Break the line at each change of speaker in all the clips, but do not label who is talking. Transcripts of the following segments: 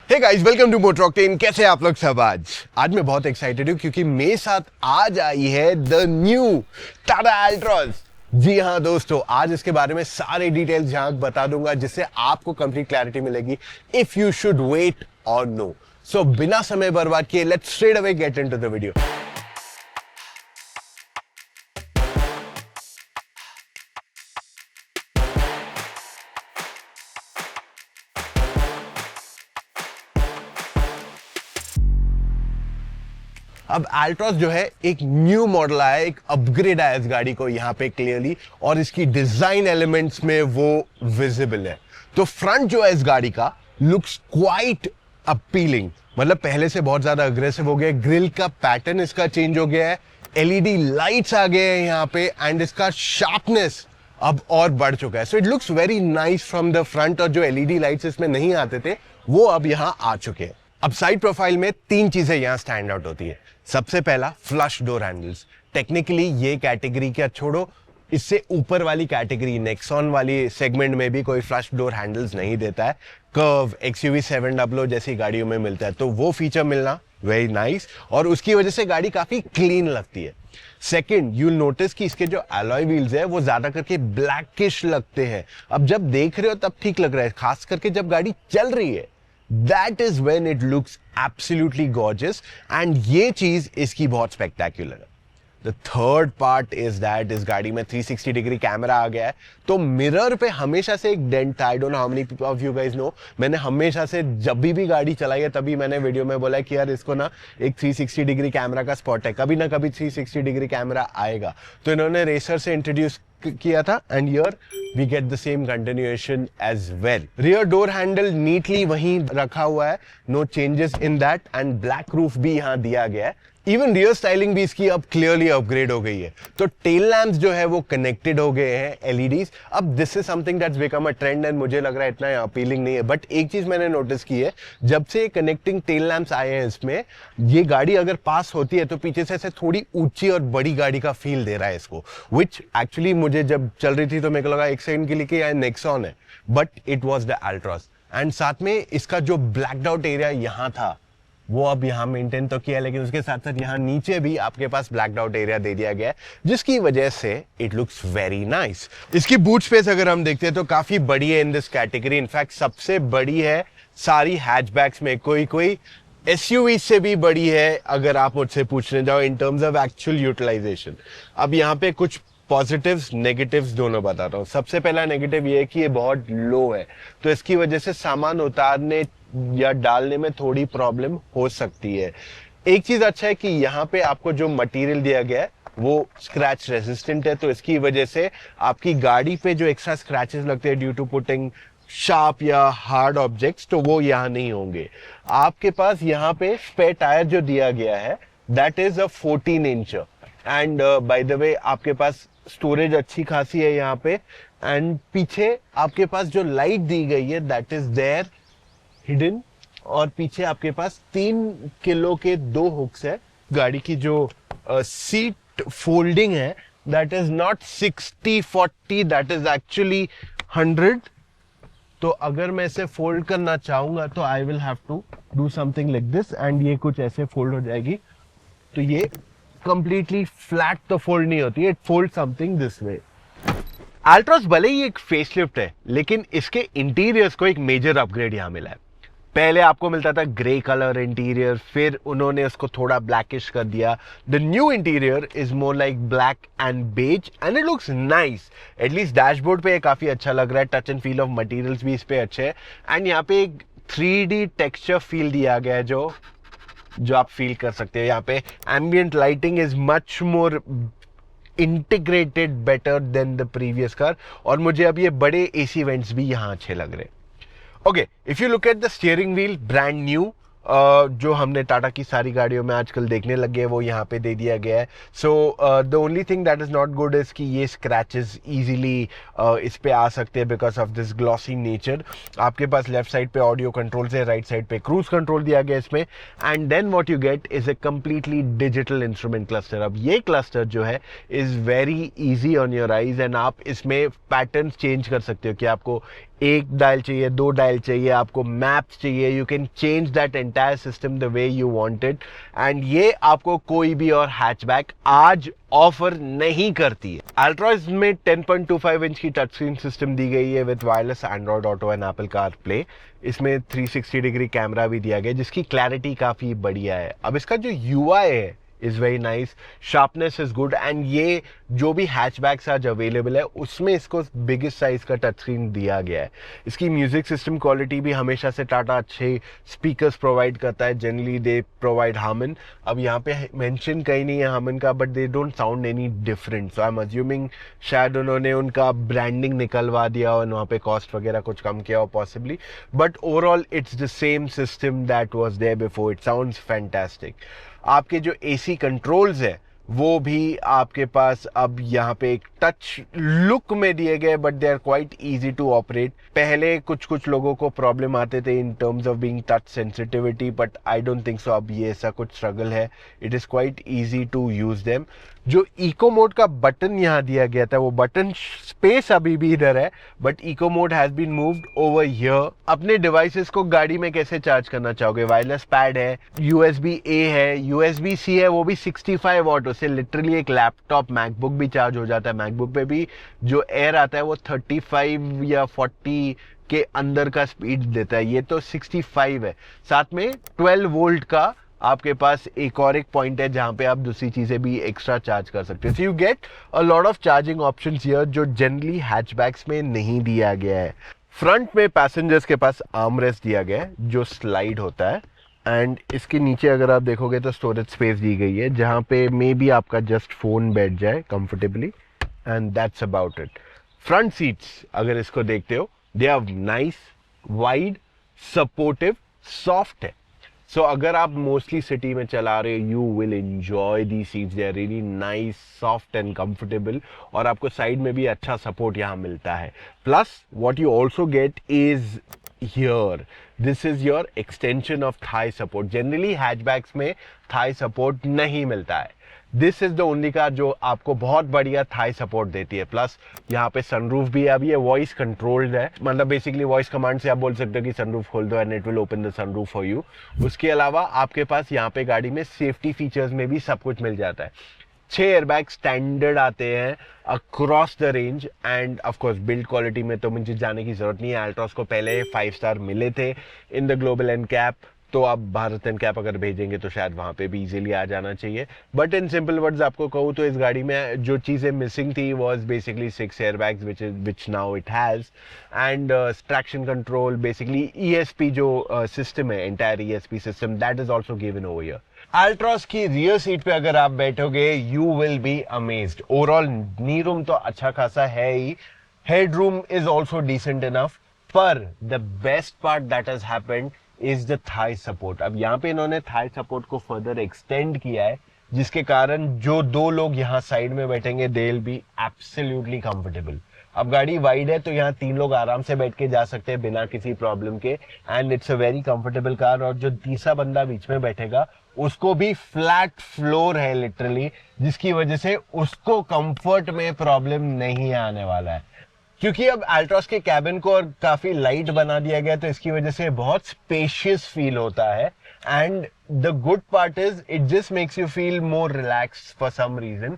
Hey guys, welcome to Motor Octane. कैसे आप लोग सब? आज मैं बहुत एक्साइटेड हूँ क्योंकि मेरे साथ आज आई है द न्यू टाटा अल्ट्रॉस। जी हाँ दोस्तों, आज इसके बारे में सारे डिटेल्स यहाँ बता दूंगा जिससे आपको कंप्लीट क्लैरिटी मिलेगी इफ यू शुड वेट और नो। सो बिना समय बर्बाद किए let's straight away get into the video. अब अल्ट्रॉस जो है एक न्यू मॉडल आया, एक अपग्रेड आया इस गाड़ी को यहाँ पे क्लियरली, और इसकी डिजाइन एलिमेंट्स में वो विजिबल है। तो फ्रंट जो है इस गाड़ी का लुक्स क्वाइट अपीलिंग, मतलब पहले से बहुत ज्यादा अग्रेसिव हो गया। ग्रिल का पैटर्न इसका चेंज हो गया है, एलईडी लाइट्स आ गए हैं यहाँ पे, एंड इसका शार्पनेस अब और बढ़ चुका है। So it looks very nice from the front, और जो एलईडी लाइट्स इसमें नहीं आते थे वो अब यहाँ आ चुके हैं। अब साइड प्रोफाइल में तीन चीजें यहाँ स्टैंड आउट होती है। सबसे पहला, फ्लश डोर हैंडल्स। टेक्निकली ये कैटेगरी क्या छोड़ो, इससे ऊपर वाली कैटेगरी नेक्सॉन वाली सेगमेंट में भी कोई फ्लश डोर हैंडल्स नहीं देता है। कर्व XUV 700 जैसी गाड़ियों में मिलता है, तो वो फीचर मिलना वेरी नाइस, और उसकी वजह से गाड़ी काफी क्लीन लगती है। सेकेंड, यूल नोटिस कि इसके जो अलॉय व्हील्स है वो ज्यादा करके ब्लैकिश लगते हैं। अब जब देख रहे हो तब ठीक लग रहा है, खास करके जब गाड़ी चल रही है, that is when it looks absolutely gorgeous, and ये चीज इसकी बहुत स्पेक्टेक्युलर है। The third part is that इस गाड़ी में 360 डिग्री कैमरा आ गया है, तो मिरर पे हमेशा से एक डेंट था। I don't know how many of you guys know, मैंने हमेशा से जब भी गाड़ी चलाई है तभी मैंने वीडियो में बोला कि यार इसको ना एक 360 डिग्री कैमरा का स्पॉट है, कभी ना कभी 360 डिग्री कैमरा आएगा। तो इन्होंने रेसर से इंट्रोड्यूस किया था, and here we get the same continuation as well. Rear door handle neatly वहीं रखा हुआ है, no changes in that, and black roof भी यहाँ दिया गया है। इवन रियर स्टाइलिंग भी इसकी अब क्लियरली अपग्रेड हो गई है। तो टेल लैंप्स जो है वो कनेक्टेड हो गए हैं, एलईडीज। अब this is something that's become a trend, and मुझे लग रहा है इतना अपीलिंग नहीं है, बट एक चीज मैंने नोटिस की है, जब से कनेक्टिंग टेल लैंप्स आए हैं इसमें, ये गाड़ी अगर पास होती है तो पीछे से ऐसे थोड़ी ऊंची और बड़ी गाड़ी का फील दे रहा है इसको, विच एक्चुअली मुझे जब चल रही थी तो मेरे को लगा एक सेकंड के लिए कि यार नेक्सॉन है, but it was the Altroz. And साथ में इसका जो ब्लैक्ड आउट एरिया यहाँ था वो अब यहाँ मेंटेन तो किया, लेकिन उसके साथ साथ यहाँ नीचे भी आपके पास ब्लैक्ड आउट एरिया दे दिया गया है, जिसकी वजह से इट लुक्स वेरी नाइस। इसकी बूट स्पेस अगर हम देखते हैं तो काफी बड़ी है इन दिस कैटेगरी। इनफैक्ट सबसे बड़ी है सारी हैचबैक्स में, कोई SUV से भी बड़ी है अगर आप मुझसे पूछने जाओ in terms of actual utilisation. अब यहाँ पे कुछ पॉजिटिव्स नेगेटिव्स दोनों बताता हूँ। सबसे पहला नेगेटिव ये है कि ये बहुत लो है, तो इसकी वजह से सामान उतारने या डालने में थोड़ी प्रॉब्लम हो सकती है। एक चीज अच्छा है कि यहाँ पे आपको जो मटेरियल दिया गया है वो स्क्रैच रेजिस्टेंट है, तो इसकी वजह से आपकी गाड़ी पे जो एक्स्ट्रा स्क्रैचेस लगते हैं ड्यू टू पुटिंग शार्प या हार्ड ऑब्जेक्ट्स, तो वो यहाँ नहीं होंगे। आपके पास यहाँ पे स्पेयर टायर जो दिया गया है that is a 14 inch, and by the way आपके पास स्टोरेज अच्छी खासी है यहाँ पे। एंड पीछे आपके पास जो लाइट दी गई है दैट इज देयर हिडन, और पीछे आपके पास 3 किलो के 2 हुक्स है। गाड़ी की जो सीट फोल्डिंग है that is not 60-40, that is actually 100। तो अगर मैं इसे फोल्ड करना चाहूंगा तो I will have to do something like this, and ये कुछ ऐसे फोल्ड हो जाएगी। तो ये कंप्लीटली फ्लैट तो फोल्ड नहीं होती है, it fold something this way. Altroz भले ही एक फेसलिफ्ट है, लेकिन इसके इंटीरियर्स को एक मेजर अपग्रेड यहां मिला है। पहले आपको मिलता था ग्रे कलर इंटीरियर, फिर उन्होंने उसको थोड़ा ब्लैकिश कर दिया। The new interior is more like black and beige, and it looks nice. At least dashboard पे काफी अच्छा लग रहा है, touch and feel of materials भी इस पे अच्छे हैं, एंड यहाँ पे एक 3D टेक्सचर फील दिया गया है जो आप फील कर सकते हो। यहाँ पे ambient lighting is much more integrated better than the previous car, और मुझे अब ये बड़े AC वेंट्स भी यहाँ अच्छे लग रहे हैं। Okay, if you look at the steering wheel, brand new, जो हमने टाटा की सारी गाड़ियों में आजकल देखने लगे हैं वो यहाँ पे दे दिया गया है। So the only thing that is not good is कि ये स्क्रैचेस इजीली इस पे आ सकते हैं because of this glossy nature. आपके पास लेफ्ट साइड पे ऑडियो कंट्रोल है, राइट साइड पे क्रूज कंट्रोल दिया गया इसमें, and then what you get is a completely digital instrument cluster. अब ये क्लस्टर जो है is very easy on your eyes, and आप इसमें पैटर्न्स चेंज कर सकते हो कि आपको एक डायल चाहिए, दो डायल चाहिए, आपको मैप्स चाहिए, you can change that entire system the way you want it. And ये आपको कोई भी और हैचबैक आज ऑफर नहीं करती है। अल्ट्रॉज में 10.25 इंच की टच स्क्रीन सिस्टम दी गई है with wireless Android auto and Apple car play. इसमें 360 डिग्री कैमरा भी दिया गया जिसकी क्लैरिटी काफ़ी बढ़िया है। अब इसका जो यूआई है is very nice, sharpness is good, and ये जो भी हैचबैक्स आज अवेलेबल है उसमें इसको बिगेस्ट साइज का टच स्क्रीन दिया गया है। इसकी म्यूजिक सिस्टम क्वालिटी भी हमेशा से टाटा अच्छे स्पीकर्स प्रोवाइड करता है, जनरली दे प्रोवाइड हार्मन। अब यहाँ पे मेंशन कहीं नहीं है हार्मन का, but they don't sound any different, so I am assuming शायद उन्होंने उनका ब्रांडिंग निकलवा दिया और वहाँ पे कॉस्ट वगैरह कुछ कम किया हो possibly, but overall it's the same system that was there before. It sounds fantastic. आपके जो एसी कंट्रोल्स है वो भी आपके पास अब यहाँ पे एक टच लुक में दिए गए, but they are quite easy to operate. पहले कुछ लोगों को प्रॉब्लम आते थे in terms of being touch sensitivity, but I don't think so अब ये ऐसा कुछ स्ट्रगल है। It is quite easy to use them. जो इको मोड का बटन यहाँ दिया गया था वो बटन स्पेस अभी भी इधर है, but eco mode has been moved over here. अपने डिवाइसेस को गाड़ी में कैसे चार्ज करना चाहोगे? वायरलेस पैड है, USB-A है, USB-C है, वो भी 65 वाट। उससे लिटरली एक लैपटॉप मैकबुक भी चार्ज हो जाता है। मैकबुक पे भी जो एयर आता है वो 35 या 40 के अंदर का स्पीड देता है, ये तो 65 है। साथ में 12 वोल्ट का आपके पास एक पॉइंट है जहां पे आप दूसरी चीजें भी एक्स्ट्रा चार्ज कर सकते हो। So you get a lot of charging options here जो जनरली हैचबैक्स में नहीं दिया गया है। फ्रंट में पैसेंजर्स के पास आर्मरेस्ट दिया गया है जो स्लाइड होता है, एंड इसके नीचे अगर आप देखोगे तो स्टोरेज स्पेस दी गई है जहां पे मे बी आपका जस्ट फोन बैठ जाए comfortably, and that's about it. Front seats अगर इसको देखते हो, they are nice, wide, supportive, soft है। सो अगर आप मोस्टली सिटी में चला रहे हो, you will enjoy the seats, they are really nice, soft and comfortable, और आपको साइड में भी अच्छा सपोर्ट यहाँ मिलता है। Plus what you also get is here, this is your extension of thigh support. Generally hatchbacks में थाई सपोर्ट नहीं मिलता है, this is the only car जो आपको बहुत बढ़िया थाई सपोर्ट देती है। प्लस यहाँ पे सनरूफ भी है, अब ये वॉइस कंट्रोल्ड है, मतलब बेसिकली वॉइस कमांड से आप बोल सकते हो कि सनरूफ खोल दो and it will open the sunroof for you. उसके अलावा आपके पास यहाँ पे गाड़ी में सेफ्टी फीचर्स में भी सब कुछ मिल जाता है। 6 एयरबैग स्टैंडर्ड आते हैं across the range, end of course build quality में तो मुझे जाने की जरूरत नहीं है। अल्ट्रॉस को पहले 5 स्टार मिले थे इन द ग्लोबल एनकैप, तो आप भारत एनकैप अगर भेजेंगे तो शायद वहाँ पे भी इजीली आ जाना चाहिए। बट इन सिंपल वर्ड्स आपको कहूँ तो इस गाड़ी में जो चीज़ें मिसिंग थी was basically 6 airbags which now it has, and traction control, basically ESP जो सिस्टम है, entire ESP system, that is also given over here. Altroz की रियर सीट पे अगर आप बैठोगे you will be amazed. Overall knee room तो अच्छा खासा है ही, head room is also decent enough, पर the best part that has happened is the thigh support. अब यहाँ पे इन्होंने थाई सपोर्ट को फर्दर एक्सटेंड किया है, जिसके कारण जो 2 लोग यहाँ साइड में बैठेंगे they will be absolutely comfortable. अब गाड़ी वाइड है तो यहाँ 3 लोग आराम से बैठ के जा सकते हैं बिना किसी प्रॉब्लम के, and it's a very comfortable car. और जो तीसरा बंदा बीच में बैठेगा उसको भी फ्लैट फ्लोर है लिटरली, जिसकी वजह से उसको कंफर्ट में प्रॉब्लम नहीं आने वाला है। क्योंकि अब अल्ट्रॉस के कैबिन को और काफी लाइट बना दिया गया तो इसकी वजह से बहुत स्पेशियस फील होता है, and the good part is it just makes you feel more relax for some reason.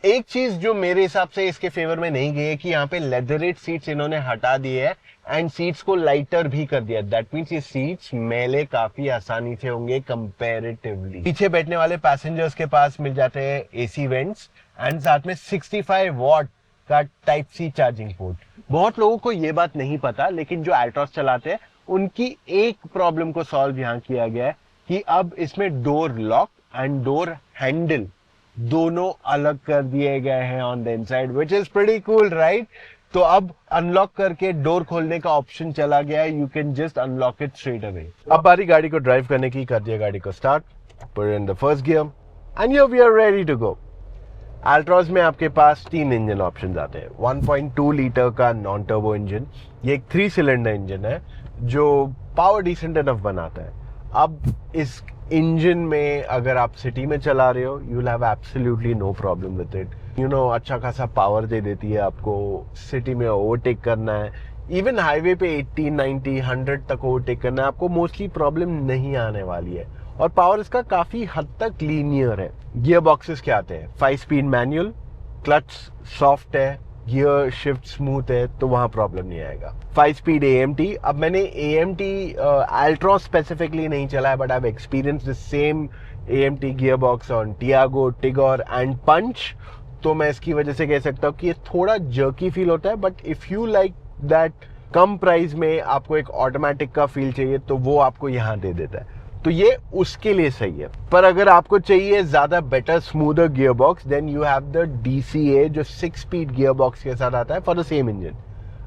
एक चीज जो मेरे हिसाब से इसके फेवर में नहीं गई है कि यहाँ पे लेदरेट सीट्स इन्होंने हटा दिए है एंड सीट्स को लाइटर भी कर दिया। दैट मीन्स ये सीट्स मेले काफी आसानी से होंगे कंपैरेटिवली। पीछे बैठने वाले पैसेंजर्स के पास मिल जाते हैं AC वेंट्स एंड साथ में 65 वॉट का टाइप C चार्जिंग पोर्ट। बहुत लोगों को ये बात नहीं पता, लेकिन जो अल्ट्रॉस चलाते हैं उनकी एक प्रॉब्लम को सॉल्व यहाँ किया गया है कि अब इसमें door lock and door handle दोनों अलग कर दिए गए हैं on the inside, which is pretty cool right. तो अब अनलॉक करके डोर खोलने का ऑप्शन चला गया है, you can just unlock it straight away. अब बारी गाड़ी को ड्राइव करने की, कर दिया गाड़ी को start, put in the first gear and here we are ready to go. Altroz में आपके पास 3 इंजन ऑप्शंस आते हैं। 1.2 लीटर का नॉन टर्बो इंजन, ये एक 3 सिलेंडर इंजन है जो पावर डिसेंट इनफ बनाता है। अब इस इंजन में अगर आप सिटी में चला रहे हो you will have absolutely no problem with it. You know अच्छा खासा पावर दे देती है आपको। सिटी में ओवरटेक करना है इवन हाईवे पे 80, 90, 100 तक ओवरटेक करना है आपको मोस्टली प्रॉब्लम नहीं आने वाली है। और पावर इसका काफी हद तक लीनियर है। गियर बॉक्सेस क्या आते हैं, 5 स्पीड मैनुअल, क्लच सॉफ्ट है, गियर शिफ्ट स्मूथ है, तो वहां प्रॉब्लम नहीं आएगा। 5 स्पीड AMT, अब मैंने AMT अल्ट्रॉस स्पेसिफिकली नहीं चला है, but I have experience the same AMT gear box on Tiago, Tigor and Punch, तो मैं इसकी वजह से कह सकता हूँ कि ये थोड़ा जर्की फील होता है, but if you like that come price में आपको एक ऑटोमेटिक का फील चाहिए तो वो आपको यहाँ दे देता है, तो ये उसके लिए सही है। पर अगर आपको चाहिए ज्यादा better smoother gear box, then you have the DCA जो 6 स्पीड गियर बॉक्स के साथ आता है फॉर द सेम इंजन।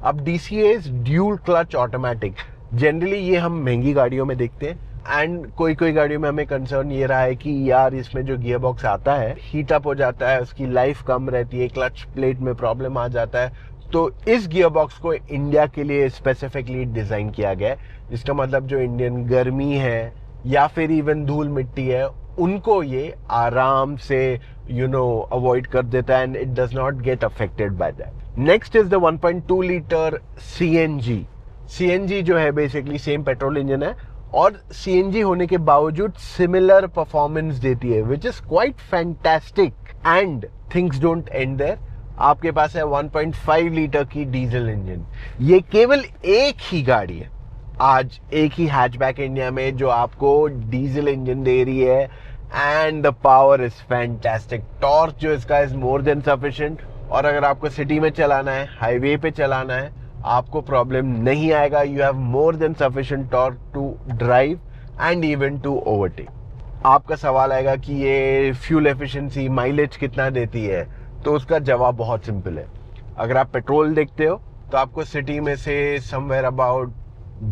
अब DCA is dual clutch automatic, generally ये हम महंगी गाड़ियों में देखते हैं, एंड कोई कोई गाड़ियों में हमें कंसर्न ये रहा है कि यार इसमें जो गियर बॉक्स आता है हीट अप हो जाता है, उसकी लाइफ कम रहती है, क्लच प्लेट में प्रॉब्लम आ जाता है। तो इस गियर बॉक्स को इंडिया के लिए स्पेसिफिकली डिजाइन किया गया है, जिसका मतलब जो इंडियन गर्मी है या फिर इवन धूल मिट्टी है उनको ये आराम से अवॉइड कर देता है, and it does not get affected by that. Next is the 1.2 litre CNG जो है बेसिकली सेम पेट्रोल इंजन है और CNG होने के बावजूद सिमिलर परफॉर्मेंस देती है, which is quite fantastic. And things don't end there, आपके पास है 1.5 लीटर की डीजल इंजन। ये केवल एक ही गाड़ी है आज, एक ही हैचबैक इंडिया में जो आपको डीजल इंजन दे रही है, and the power is fantastic. Torque जो इसका इज मोर देन सफिशिएंट, और अगर आपको सिटी में चलाना है, हाईवे पे चलाना है, आपको प्रॉब्लम नहीं आएगा। You have more than sufficient torque to drive and even to overtake. आपका सवाल आएगा कि ये फ्यूल एफिशिएंसी माइलेज कितना देती है, तो उसका जवाब बहुत सिंपल है। अगर आप पेट्रोल देखते हो तो आपको सिटी में से समवेयर अबाउट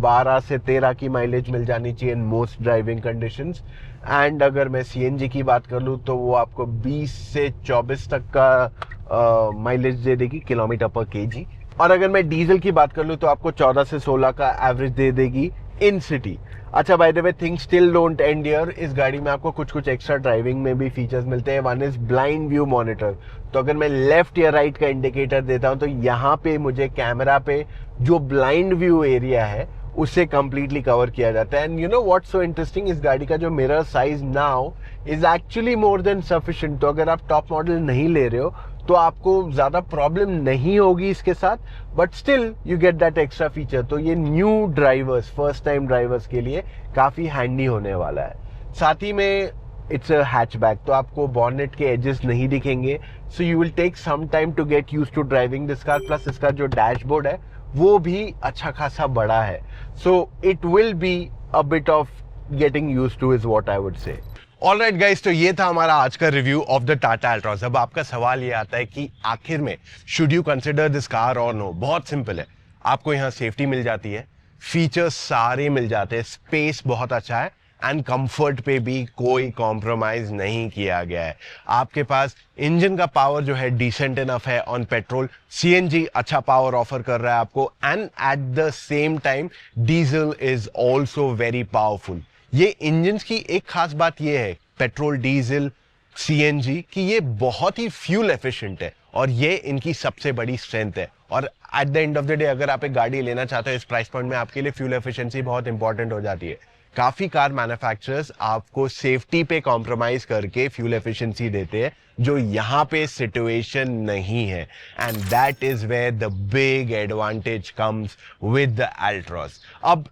12 से 13 की माइलेज मिल जानी चाहिए in most driving conditions, and अगर मैं CNG की बात कर लूँ तो वो आपको 20 से 24 तक का माइलेज दे देगी, किलोमीटर पर केजी। और अगर मैं डीजल की बात कर लूँ तो आपको 14 से 16 का एवरेज दे देगी इन सिटी। अच्छा, by the way things still don't and here, इस गाड़ी में आपको कुछ कुछ एक्स्ट्रा ड्राइविंग में भी फीचर्स मिलते हैं। One is blind view monitor, तो अगर मैं लेफ्ट या राइट का इंडिकेटर देता हूं तो यहाँ पे मुझे कैमरा पे जो ब्लाइंड व्यू एरिया है उससे कंप्लीटली कवर किया जाता है। And you know what's so interesting, इस गाड़ी का जो mirror size now is actually more than sufficient. तो अगर आप टॉप मॉडल नहीं ले रहे हो तो आपको ज्यादा प्रॉब्लम नहीं होगी इसके साथ, but still you get that extra feature. तो ये new drivers, first time drivers के लिए काफी हैंडी होने वाला है। साथ ही में इट्स अ हैचबैक, तो आपको बॉनेट के एजेस नहीं दिखेंगे, so you will take some time to get used to driving this car. Plus इसका जो डैशबोर्ड है वो भी अच्छा खासा बड़ा है, so it will be a bit of getting used two is what I would say. Alright guys, तो ये था हमारा आज का review of the Tata Altroz. अब आपका सवाल ये आता है कि आखिर में should you consider this car और नो। बहुत सिंपल है, आपको यहाँ सेफ्टी मिल जाती है, फीचर्स सारे मिल जाते हैं, स्पेस बहुत अच्छा है, एंड कंफर्ट पे भी कोई कॉम्प्रोमाइज नहीं किया गया है। आपके पास इंजन का पावर जो है डिसेंट इनफ है ऑन पेट्रोल, CNG अच्छा पावर ऑफर कर रहा है आपको, and at the same time diesel is also very powerful. ये इंजन की एक खास बात ये है, पेट्रोल, डीजल, CNG, कि ये बहुत ही फ्यूल एफिशिएंट है, और ये इनकी सबसे बड़ी स्ट्रेंथ है। और at the end of the day अगर आप एक गाड़ी लेना चाहते हो इस प्राइस पॉइंट में, आपके लिए फ्यूल एफिशिएंसी बहुत इंपॉर्टेंट हो जाती है। काफी कार मैन्युफैक्चरर्स आपको सेफ्टी पे कॉम्प्रोमाइज करके फ्यूल एफिशिएंसी देते हैं, जो यहाँ पे सिचुएशन नहीं है, and that is where the big advantage comes with the Altroz. अब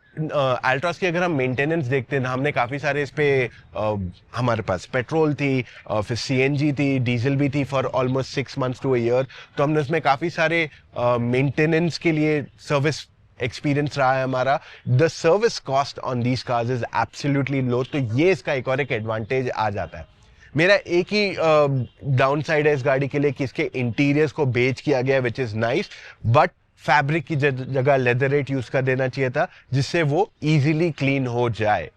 अल्ट्रॉस की अगर हम मेंटेनेंस देखते हैं, हमने काफी सारे इस पे हमारे पास पेट्रोल थी, फिर CNG थी, डीजल भी थी for almost 6 months to a year, तो हमने उसमें काफी सारे मेंटेनेंस के लिए सर्विस एक्सपीरियंस रहा है हमारा। The service cost on these cars is absolutely low, तो ये इसका एक और एक एडवांटेज आ जाता है। मेरा एक ही डाउन साइड है इस गाड़ी के लिए कि इसके इंटीरियर्स को बेच किया गया है, which is nice, but fabric की जगह लेदरेट यूज कर देना चाहिए था, जिससे वो इजीली क्लीन हो जाए।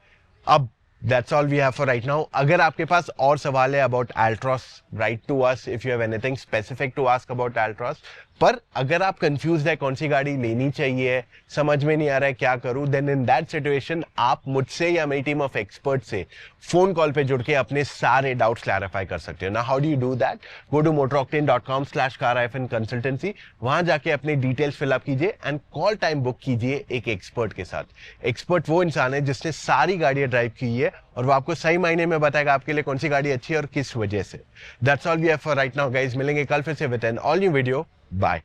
अब that's all we have for right now. अगर आपके पास और सवाल है about Altroz, write to us. If you have anything specific to ask about Altroz, पर अगर आप कंफ्यूज है कौन सी गाड़ी लेनी चाहिए, समझ में नहीं आ रहा है क्या करूं, देन इन दैट सिचुएशन आप मुझसे या मेरी टीम ऑफ एक्सपर्ट से फोन कॉल पे जुड़ के अपने सारे डाउट्स क्लैरिफाई कर सकते हो ना। How do you do that? Go to motoroctane.com/car-consultancy, वहां जाके अपने डिटेल्स फिलअप कीजिए एंड कॉल टाइम बुक कीजिए एक एक्सपर्ट के साथ। एक्सपर्ट वो इंसान है जिसने सारी गाड़ियां ड्राइव की है और वो आपको सही मायने में बताएगा आपके लिए कौन सी गाड़ी अच्छी है और किस वजह से। That's all we have for right now guys. मिलेंगे कल फिर से with an all new video. Bye.